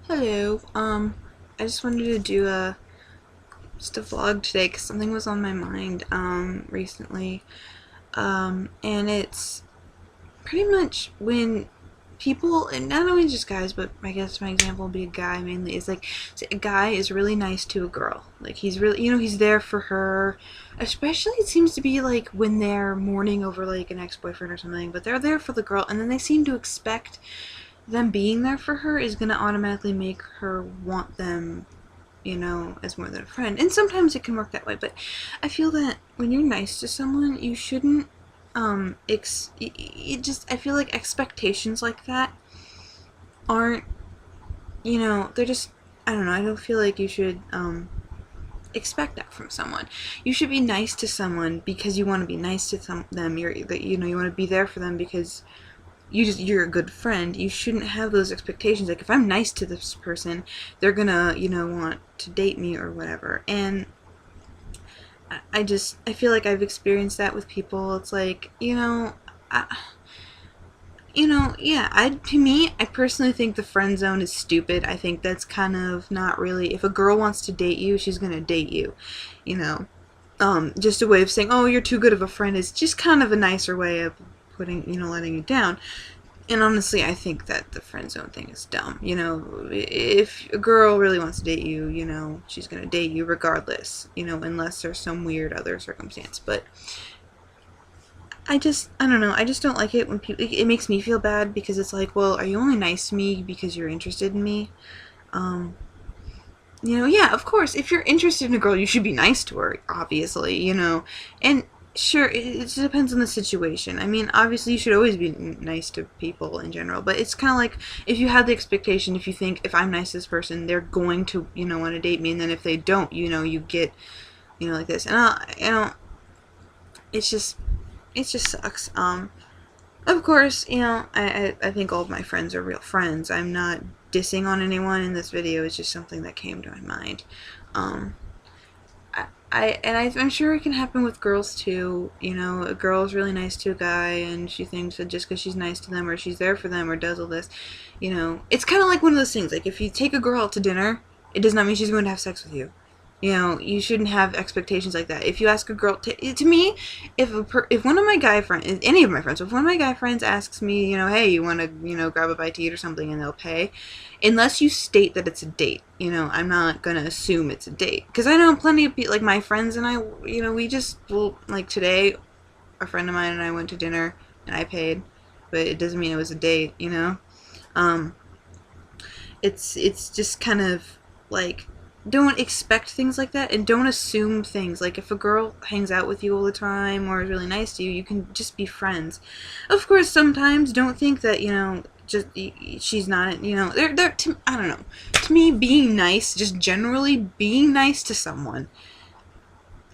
Hello. I just wanted to do just a vlog today because something was on my mind recently. And it's pretty much when people, and not only just guys, but I guess my example would be a guy mainly, is like, say a guy is really nice to a girl. Like, he's really, he's there for her. Especially it seems to be like when they're mourning over like an ex-boyfriend or something, but they're there for the girl, and then they seem to expect them being there for her is going to automatically make her want them, as more than a friend. And sometimes it can work that way, but I feel that when you're nice to someone, you shouldn't, I feel like expectations like that aren't, they're just, I don't know, I don't feel like you should, expect that from someone. You should be nice to someone because you want to be nice to them. You want to be there for them because you're a good friend. You shouldn't have those expectations. Like, if I'm nice to this person, they're gonna, want to date me or whatever. And I feel like I've experienced that with people. It's like, yeah, to me, I personally think the friend zone is stupid. I think that's kind of not really, if a girl wants to date you, she's gonna date you, you know. Just a way of saying, oh, you're too good of a friend is just kind of a nicer way of putting, letting you down. And honestly, I think that the friend zone thing is dumb. If a girl really wants to date you, she's gonna date you regardless, unless there's some weird other circumstance. But I don't know, I just don't like it when people, it makes me feel bad because it's like, well, are you only nice to me because you're interested in me? Um, yeah, of course, if you're interested in a girl, you should be nice to her, obviously, and sure, it depends on the situation. I mean, obviously, you should always be nice to people in general, but it's kind of like if you have the expectation, if you think if I'm nice to this person, they're going to, want to date me, and then if they don't, you get, like this, and it's just, it just sucks. Of course, I think all of my friends are real friends. I'm not dissing on anyone in this video. It's just something that came to my mind. Um, I'm sure it can happen with girls too. A girl's really nice to a guy, and she thinks that just because she's nice to them, or she's there for them, or does all this, it's kind of like one of those things. Like, if you take a girl out to dinner, it does not mean she's going to have sex with you. You shouldn't have expectations like that. If you ask a girl, to me, if one of my guy friends, any of my friends, if one of my guy friends asks me, hey, you want to, grab a bite to eat or something, and they'll pay, unless you state that it's a date, I'm not gonna assume it's a date, because I know plenty of people, like my friends and I, we just, well, like today, a friend of mine and I went to dinner, and I paid, but it doesn't mean it was a date, um, it's just kind of like, don't expect things like that, and don't assume things. Like, if a girl hangs out with you all the time or is really nice to you, you can just be friends. Of course, sometimes don't think that, just she's not, I don't know. To me, being nice, just generally being nice to someone,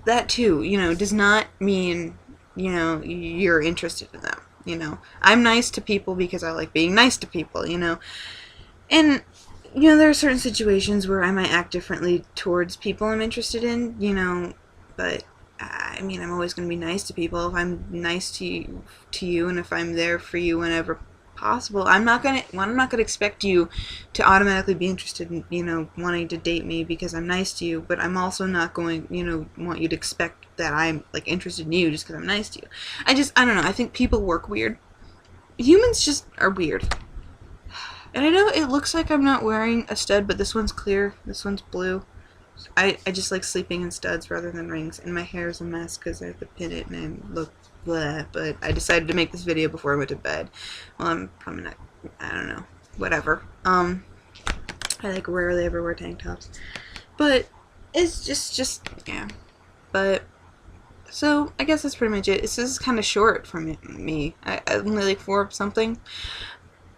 that too, does not mean, you're interested in them. I'm nice to people because I like being nice to people, and there are certain situations where I might act differently towards people I'm interested in, but I mean, I'm always going to be nice to people. If I'm nice to you, and if I'm there for you whenever possible, I'm not going to expect you to automatically be interested in, wanting to date me because I'm nice to you, but I'm also not going, want you to expect that I'm, like, interested in you just because I'm nice to you. I don't know, I think people work weird. Humans just are weird. And I know it looks like I'm not wearing a stud, but this one's clear. This one's blue. I just like sleeping in studs rather than rings. And my hair is a mess because I have to pin it and I look blah. But I decided to make this video before I went to bed. Well, I'm probably not, I don't know. Whatever. I like rarely ever wear tank tops. But it's just yeah. But, so I guess that's pretty much it. This is kind of short for me. I only like 4 something.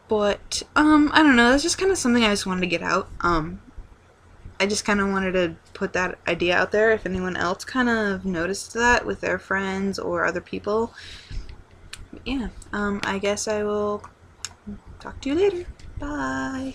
But, I don't know, that's just kind of something I just wanted to get out. I just kind of wanted to put that idea out there if anyone else kind of noticed that with their friends or other people. But yeah, I guess I will talk to you later. Bye.